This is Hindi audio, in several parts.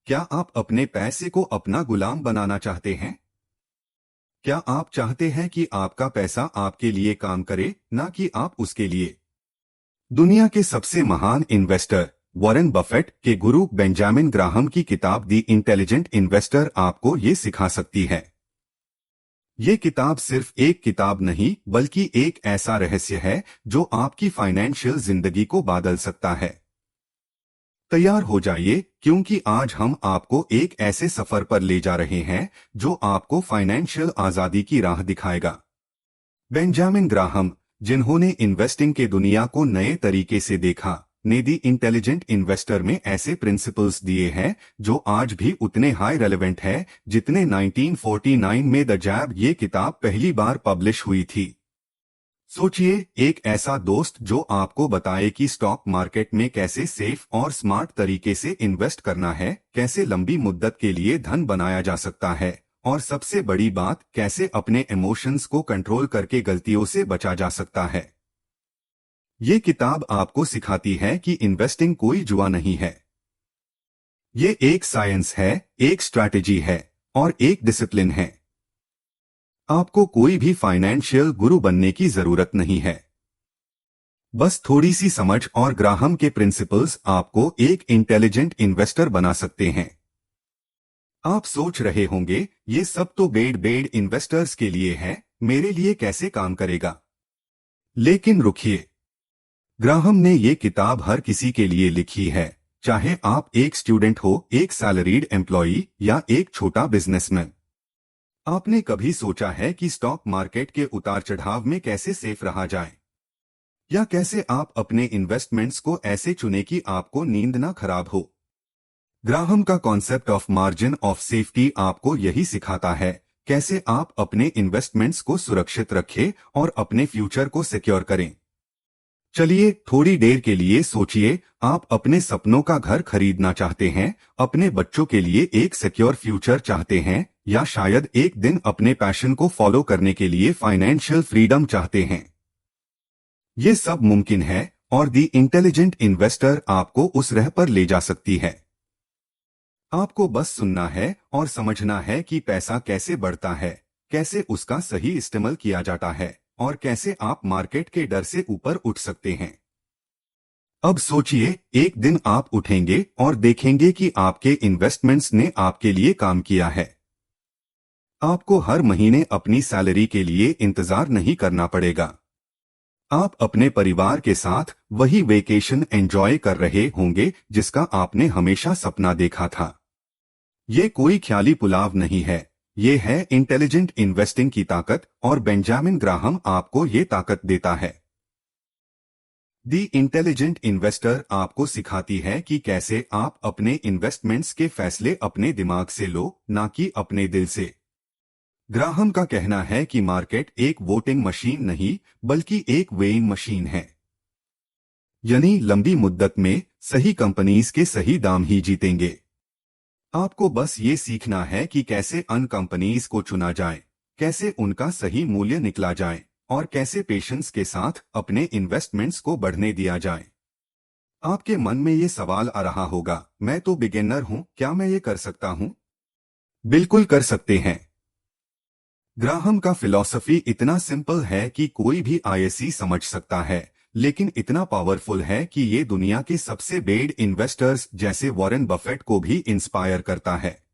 क्या आप अपने पैसे को अपना गुलाम बनाना चाहते हैं? क्या आप चाहते हैं कि आपका पैसा आपके लिए काम करे, ना कि आप उसके लिए? दुनिया के सबसे महान इन्वेस्टर वॉरेन बफेट के गुरु बेंजामिन ग्राहम की किताब दी इंटेलिजेंट इन्वेस्टर आपको ये सिखा सकती है। ये किताब सिर्फ एक किताब नहीं, बल्कि एक ऐसा रहस्य है जो आपकी फाइनेंशियल जिंदगी को बदल सकता है। तैयार हो जाइए, क्योंकि आज हम आपको एक ऐसे सफर पर ले जा रहे हैं जो आपको फाइनेंशियल आजादी की राह दिखाएगा। बेंजामिन ग्राहम, जिन्होंने इन्वेस्टिंग के दुनिया को नए तरीके से देखा, ने दी इंटेलिजेंट इन्वेस्टर में ऐसे प्रिंसिपल्स दिए हैं जो आज भी उतने हाई रेलेवेंट है जितने 1949 में द जैब ये किताब पहली बार पब्लिश हुई थी। सोचिए, एक ऐसा दोस्त जो आपको बताए कि स्टॉक मार्केट में कैसे सेफ और स्मार्ट तरीके से इन्वेस्ट करना है, कैसे लंबी मुद्दत के लिए धन बनाया जा सकता है, और सबसे बड़ी बात, कैसे अपने इमोशंस को कंट्रोल करके गलतियों से बचा जा सकता है। ये किताब आपको सिखाती है कि इन्वेस्टिंग कोई जुआ नहीं है। ये एक साइंस है, एक स्ट्रैटेजी है, और एक डिसिप्लिन है। आपको कोई भी फाइनेंशियल गुरु बनने की जरूरत नहीं है। बस थोड़ी सी समझ और ग्राहम के प्रिंसिपल्स आपको एक इंटेलिजेंट इन्वेस्टर बना सकते हैं। आप सोच रहे होंगे, ये सब तो बेड इन्वेस्टर्स के लिए है, मेरे लिए कैसे काम करेगा? लेकिन रुकिए, ग्राहम ने ये किताब हर किसी के लिए लिखी है, चाहे आप एक स्टूडेंट हो, एक सैलरीड एम्प्लॉई या एक छोटा बिजनेसमैन। आपने कभी सोचा है कि स्टॉक मार्केट के उतार चढ़ाव में कैसे सेफ रहा जाए, या कैसे आप अपने इन्वेस्टमेंट्स को ऐसे चुने कि आपको नींद ना खराब हो? ग्राहम का concept of margin of safety आपको यही सिखाता है, कैसे आप अपने इन्वेस्टमेंट्स को सुरक्षित रखें और अपने फ्यूचर को सिक्योर करें। चलिए थोड़ी देर के लिए सोचिए, आप अपने सपनों का घर खरीदना चाहते हैं, अपने बच्चों के लिए एक सिक्योर फ्यूचर चाहते हैं, या शायद एक दिन अपने पैशन को फॉलो करने के लिए फाइनेंशियल फ्रीडम चाहते हैं। ये सब मुमकिन है, और दी इंटेलिजेंट इन्वेस्टर आपको उस राह पर ले जा सकती है। आपको बस सुनना है और समझना है कि पैसा कैसे बढ़ता है, कैसे उसका सही इस्तेमाल किया जाता है, और कैसे आप मार्केट के डर से ऊपर उठ सकते हैं। अब सोचिए, एक दिन आप उठेंगे और देखेंगे कि आपके इन्वेस्टमेंट्स ने आपके लिए काम किया है। आपको हर महीने अपनी सैलरी के लिए इंतजार नहीं करना पड़ेगा। आप अपने परिवार के साथ वही वेकेशन एंजॉय कर रहे होंगे जिसका आपने हमेशा सपना देखा था। ये कोई ख्याली पुलाव नहीं है, ये है इंटेलिजेंट इन्वेस्टिंग की ताकत, और बेंजामिन ग्राहम आपको ये ताकत देता है। दी इंटेलिजेंट इन्वेस्टर आपको सिखाती है कि कैसे आप अपने इन्वेस्टमेंट्स के फैसले अपने दिमाग से लो, ना कि अपने दिल से। ग्राहम का कहना है कि मार्केट एक वोटिंग मशीन नहीं, बल्कि एक वेइंग मशीन है। यानी लंबी मुद्दत में सही कंपनीज के सही दाम ही जीतेंगे। आपको बस ये सीखना है कि कैसे अन कंपनीज को चुना जाए, कैसे उनका सही मूल्य निकला जाए, और कैसे पेशेंस के साथ अपने इन्वेस्टमेंट्स को बढ़ने दिया जाए। आपके मन में ये सवाल आ रहा होगा, मैं तो बिगिनर हूं, क्या मैं ये कर सकता हूं? बिल्कुल कर सकते हैं। ग्राहम का फिलॉसफी इतना सिंपल है कि कोई भी आईएसी समझ सकता है, लेकिन इतना पावरफुल है कि ये दुनिया के सबसे बेड इन्वेस्टर्स जैसे वॉरेन बफेट को भी इंस्पायर करता है।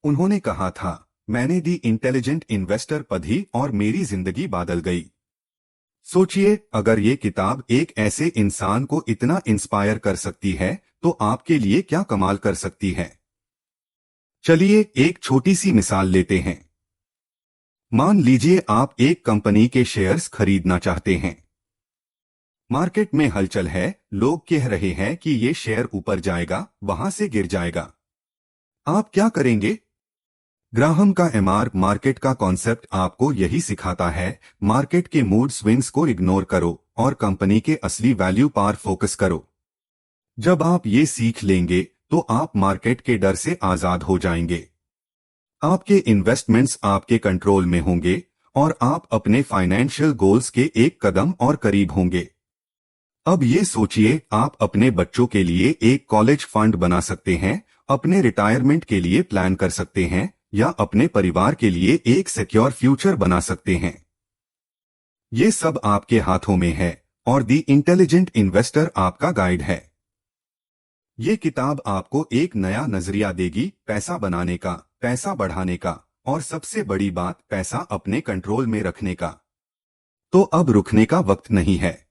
उन्होंने कहा था, मैंने दी इंटेलिजेंट इन्वेस्टर पढ़ी और मेरी जिंदगी बदल गई। सोचिए, अगर ये किताब एक ऐसे इंसान को इतना इंस्पायर कर सकती है, तो आपके लिए क्या कमाल कर सकती है। चलिए एक छोटी सी मिसाल लेते हैं। मान लीजिए आप एक कंपनी के शेयर्स खरीदना चाहते हैं। मार्केट में हलचल है, लोग कह रहे हैं कि ये शेयर ऊपर जाएगा, वहां से गिर जाएगा। आप क्या करेंगे? ग्राहम का मार्केट का कॉन्सेप्ट आपको यही सिखाता है, मार्केट के मूड स्विंग्स को इग्नोर करो और कंपनी के असली वैल्यू पर फोकस करो। जब आप ये सीख लेंगे, तो आप मार्केट के डर से आजाद हो जाएंगे। आपके इन्वेस्टमेंट्स आपके कंट्रोल में होंगे, और आप अपने फाइनेंशियल गोल्स के एक कदम और करीब होंगे। अब ये सोचिए, आप अपने बच्चों के लिए एक कॉलेज फंड बना सकते हैं, अपने रिटायरमेंट के लिए प्लान कर सकते हैं या अपने परिवार के लिए एक सिक्योर फ्यूचर बना सकते हैं। ये सब आपके हाथों में है और दी इंटेलिजेंट इन्वेस्टर आपका गाइड है। ये किताब आपको एक नया नजरिया देगी पैसा बनाने का, पैसा बढ़ाने का और सबसे बड़ी बात पैसा अपने कंट्रोल में रखने का। तो अब रुकने का वक्त नहीं है।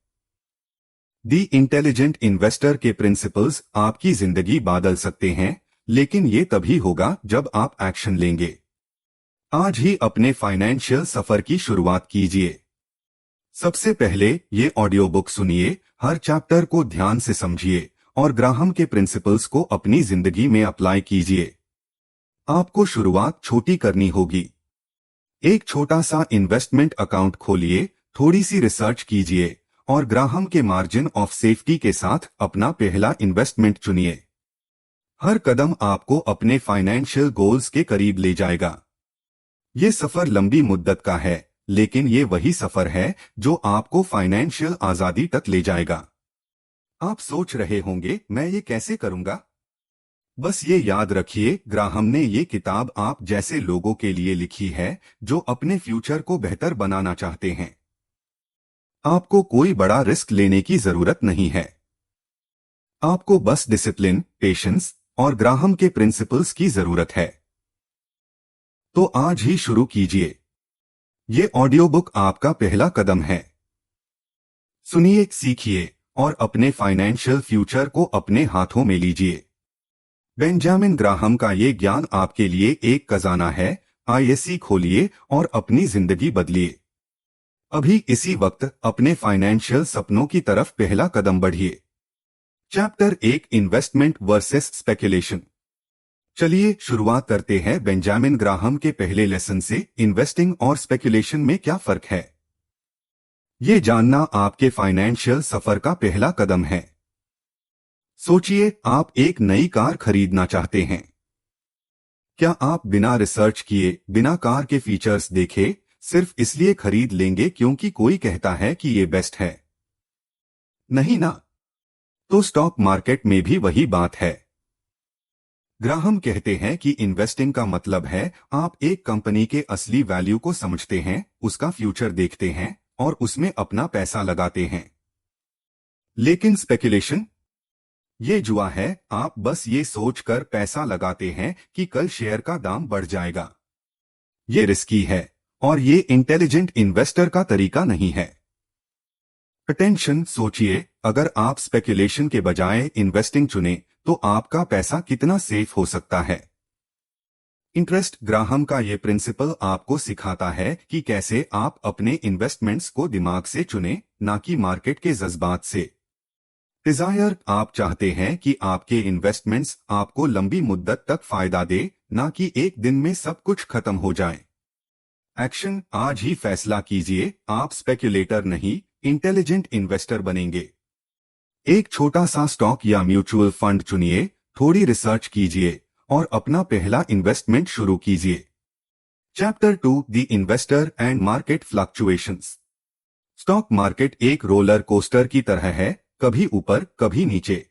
दी इंटेलिजेंट इन्वेस्टर के प्रिंसिपल्स आपकी जिंदगी बदल सकते हैं, लेकिन ये तभी होगा जब आप एक्शन लेंगे। आज ही अपने फाइनेंशियल सफर की शुरुआत कीजिए। सबसे पहले ये ऑडियो बुक सुनिए, हर चैप्टर को ध्यान से समझिए और ग्राहम के प्रिंसिपल्स को अपनी जिंदगी में अप्लाई कीजिए। आपको शुरुआत छोटी करनी होगी। एक छोटा सा इन्वेस्टमेंट अकाउंट खोलिए, थोड़ी सी रिसर्च कीजिए और ग्राहम के मार्जिन ऑफ सेफ्टी के साथ अपना पहला इन्वेस्टमेंट चुनिए। हर कदम आपको अपने फाइनेंशियल गोल्स के करीब ले जाएगा। ये सफर लंबी मुद्दत का है, लेकिन ये वही सफर है जो आपको फाइनेंशियल आजादी तक ले जाएगा। आप सोच रहे होंगे, मैं ये कैसे करूंगा? बस ये याद रखिए, ग्राहम ने ये किताब आप जैसे लोगों के लिए लिखी है जो अपने फ्यूचर को बेहतर बनाना चाहते हैं। आपको कोई बड़ा रिस्क लेने की जरूरत नहीं है। आपको बस डिसिप्लिन, पेशेंस और ग्राहम के प्रिंसिपल्स की जरूरत है। तो आज ही शुरू कीजिए। ये ऑडियो बुक आपका पहला कदम है। सुनिए, सीखिए और अपने फाइनेंशियल फ्यूचर को अपने हाथों में लीजिए। बेंजामिन ग्राहम का ये ज्ञान आपके लिए एक खजाना है। आइए खोलिए और अपनी जिंदगी बदलिए। अभी इसी वक्त अपने फाइनेंशियल सपनों की तरफ पहला कदम बढ़िए। Chapter 1, investment versus speculation. चलिए शुरुआत करते हैं बेंजामिन ग्राहम के पहले लेसन से, इन्वेस्टिंग और स्पेकुलेशन में क्या फर्क है। ये जानना आपके फाइनेंशियल सफर का पहला कदम है। सोचिए, आप एक नई कार खरीदना चाहते हैं। क्या आप बिना रिसर्च किए, बिना कार के फीचर्स देखे, सिर्फ इसलिए खरीद लेंगे क्योंकि कोई कहता है कि ये बेस्ट है? नहीं ना। तो स्टॉक मार्केट में भी वही बात है। ग्राहम कहते हैं कि इन्वेस्टिंग का मतलब है आप एक कंपनी के असली वैल्यू को समझते हैं, उसका फ्यूचर देखते हैं और उसमें अपना पैसा लगाते हैं। लेकिन स्पेकुलेशन, ये जुआ है। आप बस ये सोचकर पैसा लगाते हैं कि कल शेयर का दाम बढ़ जाएगा। ये रिस्की है और ये इंटेलिजेंट इन्वेस्टर का तरीका नहीं है। अटेंशन, सोचिए, अगर आप स्पेकुलेशन के बजाय इन्वेस्टिंग चुने तो आपका पैसा कितना सेफ हो सकता है। इंटरेस्ट, ग्राहम का ये प्रिंसिपल आपको सिखाता है कि कैसे आप अपने इन्वेस्टमेंट्स को दिमाग से चुने, ना कि मार्केट के जज्बात से। डिजायर, आप चाहते हैं कि आपके इन्वेस्टमेंट्स आपको लंबी मुद्दत तक फायदा दे, ना कि एक दिन में सब कुछ खत्म हो जाए। एक्शन, आज ही फैसला कीजिए, आप स्पेक्युलेटर नहीं, इंटेलिजेंट इन्वेस्टर बनेंगे। एक छोटा सा स्टॉक या म्यूचुअल फंड चुनिए, थोड़ी रिसर्च कीजिए और अपना पहला इन्वेस्टमेंट शुरू कीजिए। Chapter 2, the investor and market fluctuations. Stock market एक रोलर कोस्टर की तरह है, कभी ऊपर कभी नीचे।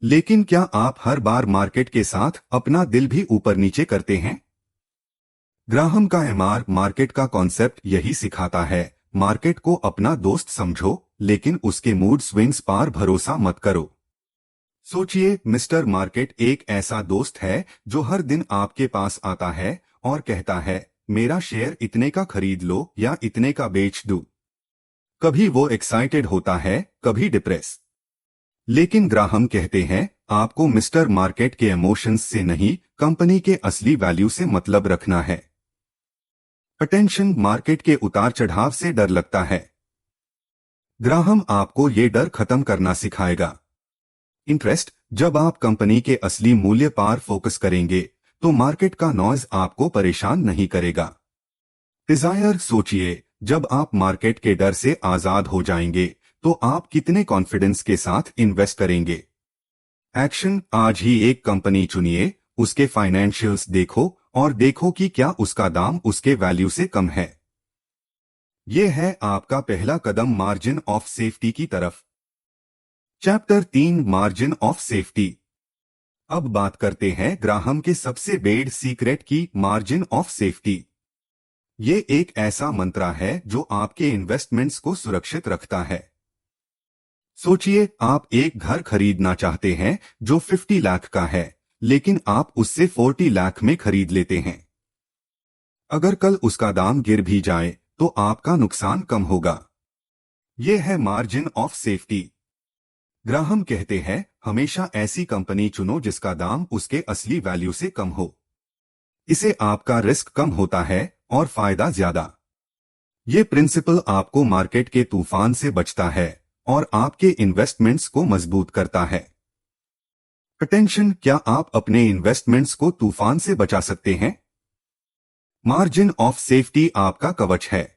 लेकिन क्या आप हर बार मार्केट के साथ अपना दिल भी ऊपर नीचे करते हैं? ग्राहम का एमआर मार्केट का कॉन्सेप्ट यही सिखाता है, मार्केट को अपना दोस्त समझो, लेकिन उसके मूड स्विंग्स पर भरोसा मत करो। सोचिए, मिस्टर मार्केट एक ऐसा दोस्त है जो हर दिन आपके पास आता है और कहता है, मेरा शेयर इतने का खरीद लो या इतने का बेच दो। कभी वो एक्साइटेड होता है, कभी डिप्रेस। लेकिन ग्राहम कहते हैं, आपको मिस्टर मार्केट के इमोशंस से नहीं, कंपनी के असली वैल्यू से मतलब रखना है। अटेंशन, मार्केट के उतार चढ़ाव से डर लगता है। ग्राहम आपको ये डर खत्म करना सिखाएगा। इंटरेस्ट, जब आप कंपनी के असली मूल्य पर फोकस करेंगे तो मार्केट का नॉइज आपको परेशान नहीं करेगा। डिजायर, सोचिए, जब आप मार्केट के डर से आजाद हो जाएंगे तो आप कितने कॉन्फिडेंस के साथ इन्वेस्ट करेंगे। एक्शन, आज ही एक कंपनी चुनिए, उसके फाइनेंशियल्स देखो और देखो कि क्या उसका दाम उसके वैल्यू से कम है। यह है आपका पहला कदम मार्जिन ऑफ सेफ्टी की तरफ। Chapter 3, margin of safety. अब बात करते हैं ग्राहम के सबसे बेड सीक्रेट की, मार्जिन ऑफ सेफ्टी। ये एक ऐसा मंत्र है जो आपके इन्वेस्टमेंट्स को सुरक्षित रखता है। सोचिए, आप एक घर खरीदना चाहते हैं जो 50 लाख का है, लेकिन आप उससे 40 लाख में खरीद लेते हैं। अगर कल उसका दाम गिर भी जाए तो आपका नुकसान कम होगा। यह है मार्जिन ऑफ सेफ्टी। ग्राहम कहते हैं, हमेशा ऐसी कंपनी चुनो जिसका दाम उसके असली वैल्यू से कम हो। इसे आपका रिस्क कम होता है और फायदा ज्यादा। ये प्रिंसिपल आपको मार्केट के तूफान से बचता है और आपके इन्वेस्टमेंट्स को मजबूत करता है। अटेंशन, क्या आप अपने इन्वेस्टमेंट्स को तूफान से बचा सकते हैं? मार्जिन ऑफ सेफ्टी आपका कवच है।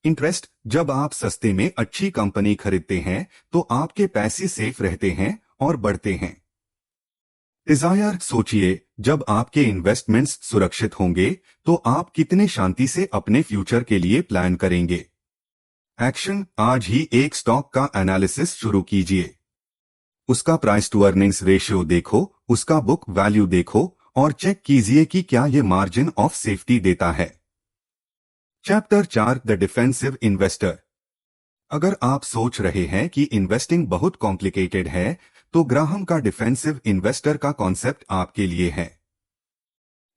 इंटरेस्ट, जब आप सस्ते में अच्छी कंपनी खरीदते हैं तो आपके पैसे सेफ रहते हैं और बढ़ते हैं। डिजायर, सोचिए, जब आपके इन्वेस्टमेंट्स सुरक्षित होंगे तो आप कितने शांति से अपने फ्यूचर के लिए प्लान करेंगे। एक्शन, आज ही एक स्टॉक का एनालिसिस शुरू कीजिए। उसका प्राइस टू अर्निंग्स रेशियो देखो, उसका बुक वैल्यू देखो और चेक कीजिए कि क्या यह मार्जिन ऑफ सेफ्टी देता है। Chapter 4, the defensive investor. अगर आप सोच रहे हैं कि इन्वेस्टिंग बहुत कॉम्प्लिकेटेड है, तो ग्राहम का डिफेंसिव इन्वेस्टर का कॉन्सेप्ट आपके लिए है।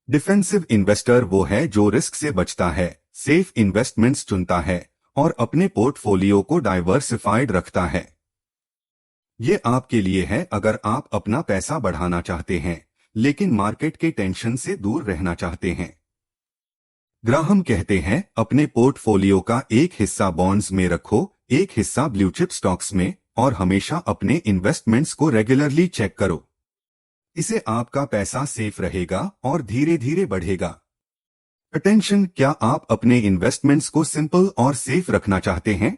डिफेंसिव इन्वेस्टर वो है जो रिस्क से बचता है, सेफ इन्वेस्टमेंट्स चुनता है और अपने पोर्टफोलियो को डाइवर्सिफाइड रखता है। ये आपके लिए है अगर आप अपना पैसा बढ़ाना चाहते हैं लेकिन मार्केट के टेंशन से दूर रहना चाहते हैं। ग्राहम कहते हैं, अपने पोर्टफोलियो का एक हिस्सा बॉन्ड्स में रखो, एक हिस्सा ब्लू चिप स्टॉक्स में, और हमेशा अपने इन्वेस्टमेंट्स को रेगुलरली चेक करो। इससे आपका पैसा सेफ रहेगा और धीरे धीरे बढ़ेगा। अटेंशन, क्या आप अपने इन्वेस्टमेंट्स को सिंपल और सेफ रखना चाहते हैं?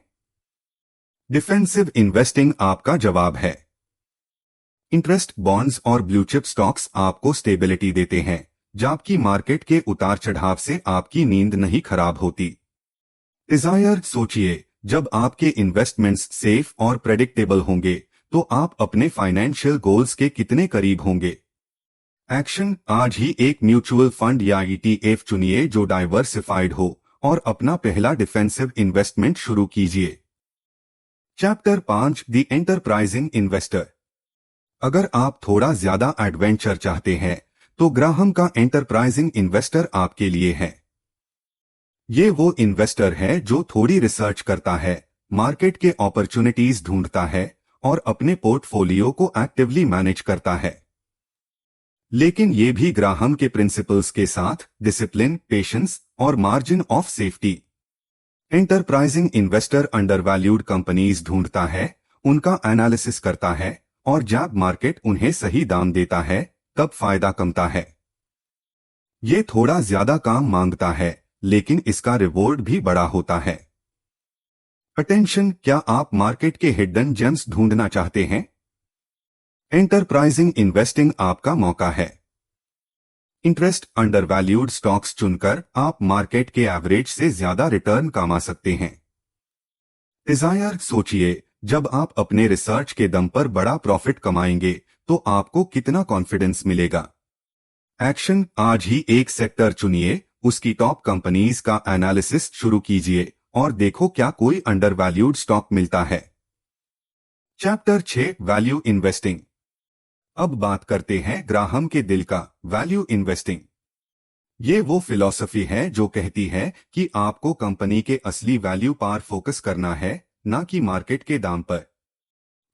डिफेंसिव इन्वेस्टिंग आपका जवाब है। इंटरेस्ट, बॉन्ड्स और ब्लू चिप स्टॉक्स आपको स्टेबिलिटी देते हैं, जबकि मार्केट के उतार चढ़ाव से आपकी नींद नहीं खराब होती। डिजायर, सोचिए, जब आपके इन्वेस्टमेंट्स सेफ और प्रेडिक्टेबल होंगे तो आप अपने फाइनेंशियल गोल्स के कितने करीब होंगे। एक्शन, आज ही एक म्यूचुअल फंड या ईटीएफ चुनिए जो डाइवर्सिफाइड हो और अपना पहला डिफेंसिव इन्वेस्टमेंट शुरू कीजिए। Chapter 5, the enterprising investor. अगर आप थोड़ा ज्यादा एडवेंचर चाहते हैं तो ग्राहम का एंटरप्राइजिंग इन्वेस्टर आपके लिए है। ये वो इन्वेस्टर है जो थोड़ी रिसर्च करता है, मार्केट के अपॉर्चुनिटीज ढूंढता है और अपने पोर्टफोलियो को एक्टिवली मैनेज करता है। लेकिन ये भी ग्राहम के प्रिंसिपल्स के साथ डिसिप्लिन, पेशेंस और margin of safety. Enterprising investor undervalued companies ढूंढता है, उनका एनालिसिस करता है और जब मार्केट उन्हें सही दाम देता है तब फायदा कमता है। ये थोड़ा ज्यादा काम मांगता है लेकिन इसका रिवॉर्ड भी बड़ा होता है। अटेंशन, क्या आप मार्केट के हिडन जेम्स ढूंढना चाहते हैं? एंटरप्राइजिंग इन्वेस्टिंग आपका मौका है। इंटरेस्ट, अंडरवैल्यूड स्टॉक्स चुनकर आप मार्केट के एवरेज से ज्यादा रिटर्न कमा सकते हैं। डिजायर, सोचिए, जब आप अपने रिसर्च के दम पर बड़ा प्रॉफिट कमाएंगे तो आपको कितना कॉन्फिडेंस मिलेगा। एक्शन, आज ही एक सेक्टर चुनिए, उसकी टॉप कंपनीज का एनालिसिस शुरू कीजिए और देखो क्या कोई अंडरवैल्यूड स्टॉक मिलता है। Chapter 6, value investing. अब बात करते हैं ग्राहम के दिल का, वैल्यू इन्वेस्टिंग। ये वो फिलॉसफी है जो कहती है कि आपको कंपनी के असली वैल्यू पर फोकस करना है, ना कि मार्केट के दाम पर।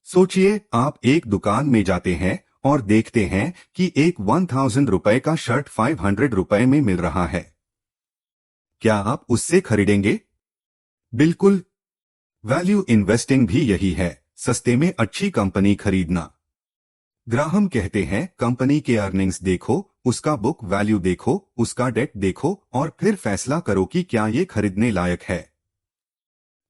सोचिए, आप एक दुकान में जाते हैं और देखते हैं कि एक 1000 रुपए का शर्ट 500 रुपए में मिल रहा है। क्या आप उससे खरीदेंगे? बिल्कुल। वैल्यू इन्वेस्टिंग भी यही है, सस्ते में अच्छी कंपनी खरीदना। ग्राहम कहते हैं, कंपनी के अर्निंग्स देखो, उसका बुक वैल्यू देखो, उसका डेट देखो और फिर फैसला करो कि क्या ये खरीदने लायक है।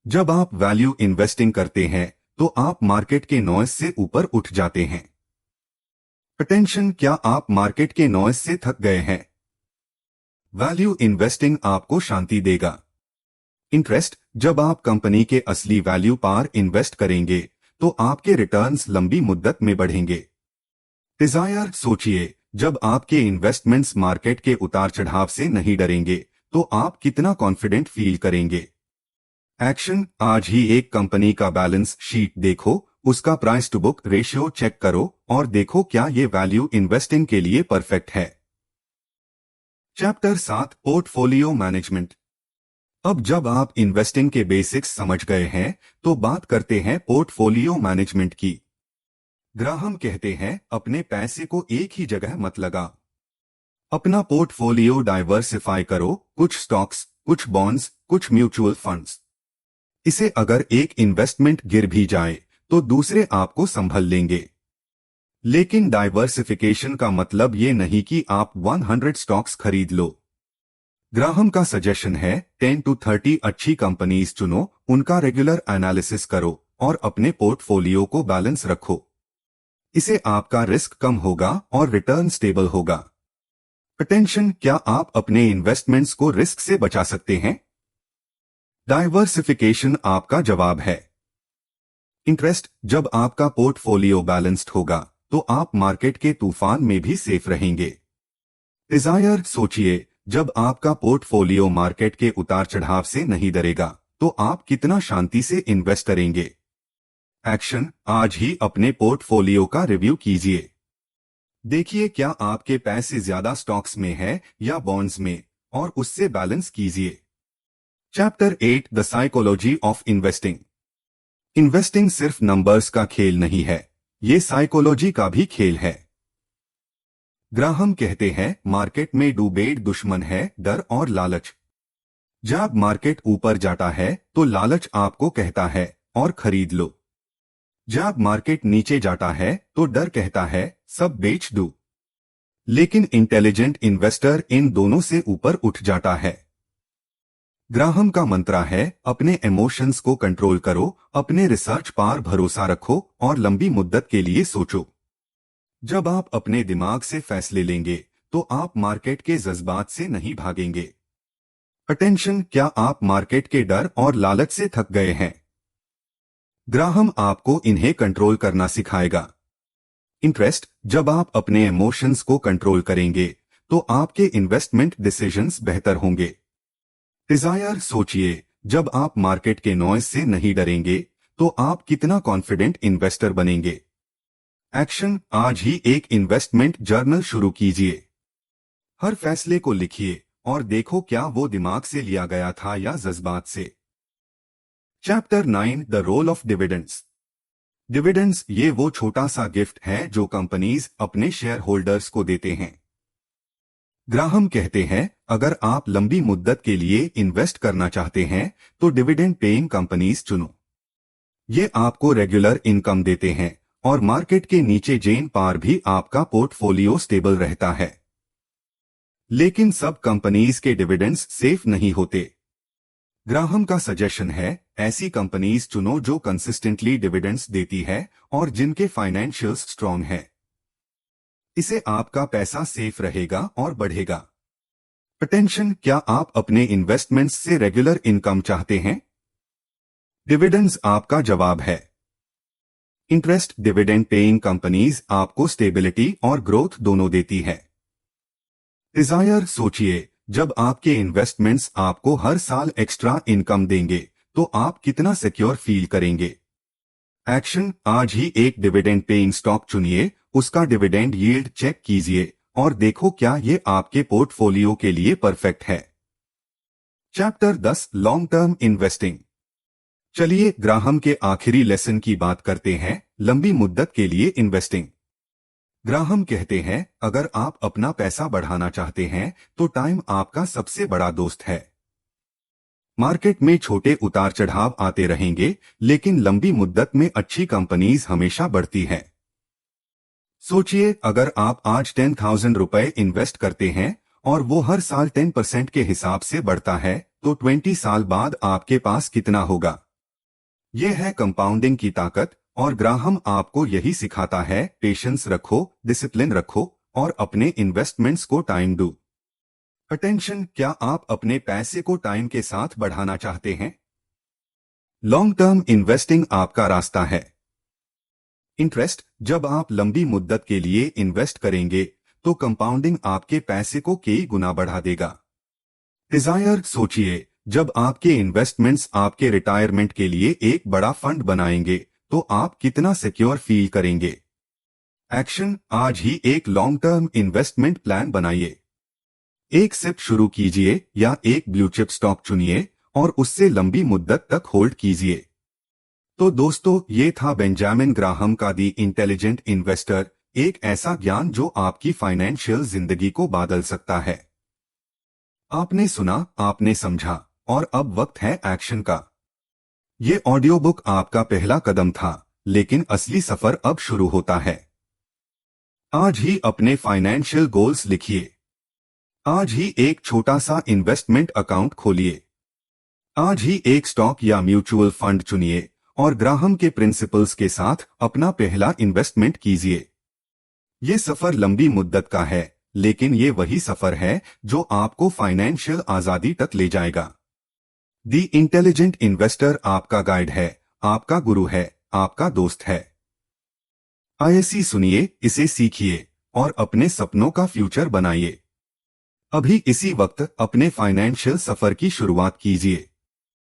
जब आप वैल्यू इन्वेस्टिंग करते हैं तो आप मार्केट के नॉइज से ऊपर उठ जाते हैं। अटेंशन, क्या आप मार्केट के नॉइज से थक गए हैं? वैल्यू इन्वेस्टिंग आपको शांति देगा। इंटरेस्ट, जब आप कंपनी के असली वैल्यू पर इन्वेस्ट करेंगे तो आपके रिटर्न्स लंबी मुद्दत में बढ़ेंगे। डिजायर सोचिए, जब आपके इन्वेस्टमेंट्स मार्केट के उतार चढ़ाव से नहीं डरेंगे तो आप कितना कॉन्फिडेंट फील करेंगे। एक्शन, आज ही एक कंपनी का बैलेंस शीट देखो, उसका price to book ratio check करो और देखो क्या ये वैल्यू इन्वेस्टिंग के लिए परफेक्ट है। Chapter 7, portfolio management. अब जब आप इन्वेस्टिंग के बेसिक्स समझ गए हैं तो बात करते हैं पोर्टफोलियो मैनेजमेंट की। ग्राहम कहते हैं, अपने पैसे को एक ही जगह मत लगा, अपना पोर्टफोलियो डाइवर्सिफाई करो, कुछ स्टॉक्स, कुछ बॉन्ड्स, कुछ म्यूचुअल फंड्स। इसे अगर एक इन्वेस्टमेंट गिर भी जाए तो दूसरे आपको संभल लेंगे। लेकिन डाइवर्सिफिकेशन का मतलब ये नहीं कि आप 100 स्टॉक्स खरीद लो। ग्राहम का सजेशन है 10 to 30 अच्छी कंपनीज चुनो, उनका रेगुलर एनालिसिस करो और अपने पोर्टफोलियो को बैलेंस रखो। इसे आपका रिस्क कम होगा और रिटर्न स्टेबल होगा। अटेंशन, क्या आप अपने इन्वेस्टमेंट्स को रिस्क से बचा सकते हैं? डाइवर्सिफिकेशन आपका जवाब है। इंटरेस्ट, जब आपका पोर्टफोलियो बैलेंस्ड होगा तो आप मार्केट के तूफान में भी सेफ रहेंगे। डिजायर सोचिए, जब आपका पोर्टफोलियो मार्केट के उतार चढ़ाव से नहीं डरेगा तो आप कितना शांति से इन्वेस्ट करेंगे। एक्शन, आज ही अपने पोर्टफोलियो का रिव्यू कीजिए। देखिए क्या आपके पैसे ज्यादा स्टॉक्स में है या बॉन्ड्स में और उससे बैलेंस कीजिए। Chapter 8, the psychology of investing. Investing सिर्फ नंबर्स का खेल नहीं है, ये साइकोलॉजी का भी खेल है। ग्राहम कहते हैं, मार्केट में डूबेड़ दुश्मन है डर और लालच। जब मार्केट ऊपर जाता है तो लालच आपको कहता है और खरीद लो। जब मार्केट नीचे जाता है तो डर कहता है सब बेच दो। लेकिन इंटेलिजेंट इन्वेस्टर इन दोनों से ऊपर उठ जाता है। ग्राहम का मंत्रा है, अपने इमोशंस को कंट्रोल करो, अपने रिसर्च पर भरोसा रखो और लंबी मुद्दत के लिए सोचो। जब आप अपने दिमाग से फैसले लेंगे तो आप मार्केट के जज्बात से नहीं भागेंगे। अटेंशन, क्या आप मार्केट के डर और लालच से थक गए हैं? ग्राहम आपको इन्हें कंट्रोल करना सिखाएगा। इंटरेस्ट, जब आप अपने इमोशंस को कंट्रोल करेंगे तो आपके इन्वेस्टमेंट डिसीजंस बेहतर होंगे। डिजायर सोचिए, जब आप मार्केट के नॉइज से नहीं डरेंगे तो आप कितना कॉन्फिडेंट इन्वेस्टर बनेंगे। एक्शन, आज ही एक इन्वेस्टमेंट जर्नल शुरू कीजिए। हर फैसले को लिखिए और देखो क्या वो दिमाग से लिया गया था या जज्बात से। Chapter 9, the role of dividends. Dividends ये वो छोटा सा गिफ्ट है जो कंपनीज अपने शेयर होल्डर्स को देते हैं। ग्राहम कहते हैं, अगर आप लंबी मुद्दत के लिए इन्वेस्ट करना चाहते हैं तो डिविडेंड पेइंग कंपनीज चुनो। ये आपको रेगुलर इनकम देते हैं और मार्केट के नीचे जेन पार भी आपका पोर्टफोलियो स्टेबल रहता है। लेकिन सब कंपनीज के डिविडेंड्स सेफ नहीं होते। ग्राहम का सजेशन है, ऐसी कंपनीज चुनो जो कंसिस्टेंटली डिविडेंड्स देती है और जिनके फाइनेंशियल्स स्ट्रांग है। इसे आपका पैसा सेफ रहेगा और बढ़ेगा। अटेंशन, क्या आप अपने इन्वेस्टमेंट्स से रेगुलर इनकम चाहते हैं? डिविडेंड्स आपका जवाब है। इंटरेस्ट, डिविडेंड पेइंग कंपनीज आपको स्टेबिलिटी और ग्रोथ दोनों देती है। डिजायर सोचिए, जब आपके इन्वेस्टमेंट्स आपको हर साल एक्स्ट्रा इनकम देंगे तो आप कितना सिक्योर फील करेंगे। एक्शन, आज ही एक डिविडेंड पेइंग स्टॉक चुनिए, उसका डिविडेंड यील्ड चेक कीजिए और देखो क्या ये आपके पोर्टफोलियो के लिए परफेक्ट है। Chapter 10, long term investing. चलिए ग्राहम के आखिरी लेसन की बात करते हैं, लंबी मुद्दत के लिए इन्वेस्टिंग। ग्राहम कहते हैं, अगर आप अपना पैसा बढ़ाना चाहते हैं तो टाइम आपका सबसे बड़ा दोस्त है। मार्केट में छोटे उतार चढ़ाव आते रहेंगे लेकिन लंबी मुद्दत में अच्छी कंपनीज हमेशा बढ़ती हैं। सोचिए, अगर आप आज 10,000 रुपए इन्वेस्ट करते हैं और वो हर साल 10% के हिसाब से बढ़ता है तो 20 साल बाद आपके पास कितना होगा। यह है कंपाउंडिंग की ताकत और ग्राहम आपको यही सिखाता है, पेशेंस रखो, डिसिप्लिन रखो और अपने इन्वेस्टमेंट्स को टाइम दो। अटेंशन, क्या आप अपने पैसे को टाइम के साथ बढ़ाना चाहते हैं? लॉन्ग टर्म इन्वेस्टिंग आपका रास्ता है। इंटरेस्ट, जब आप लंबी मुद्दत के लिए इन्वेस्ट करेंगे तो कंपाउंडिंग आपके पैसे को कई गुना बढ़ा देगा। डिजायर, सोचिए, जब आपके इन्वेस्टमेंट्स आपके रिटायरमेंट के लिए एक बड़ा फंड बनाएंगे तो आप कितना सिक्योर फील करेंगे। एक्शन, आज ही एक लॉन्ग टर्म इन्वेस्टमेंट प्लान बनाइए। एक सिप शुरू कीजिए या एक ब्लू चिप स्टॉक चुनिए और उससे लंबी मुद्दत तक होल्ड कीजिए। तो दोस्तों, ये था बेंजामिन ग्राहम का दी इंटेलिजेंट इन्वेस्टर, एक ऐसा ज्ञान जो आपकी फाइनेंशियल जिंदगी को बदल सकता है। आपने सुना, आपने समझा, और अब वक्त है एक्शन का। ये ऑडियो बुक आपका पहला कदम था, लेकिन असली सफर अब शुरू होता है। आज ही अपने फाइनेंशियल गोल्स लिखिए। आज ही एक छोटा सा इन्वेस्टमेंट अकाउंट खोलिए। आज ही एक स्टॉक या म्यूचुअल फंड चुनिए और ग्राहम के प्रिंसिपल्स के साथ अपना पहला इन्वेस्टमेंट कीजिए। ये सफर लंबी मुद्दत का है, लेकिन ये वही सफर है जो आपको फाइनेंशियल आजादी तक ले जाएगा। दी इंटेलिजेंट इन्वेस्टर आपका गाइड है, आपका गुरु है, आपका दोस्त है। आइए सुनिए, इसे सीखिए और अपने सपनों का फ्यूचर बनाइए। अभी इसी वक्त अपने फाइनेंशियल सफर की शुरुआत कीजिए।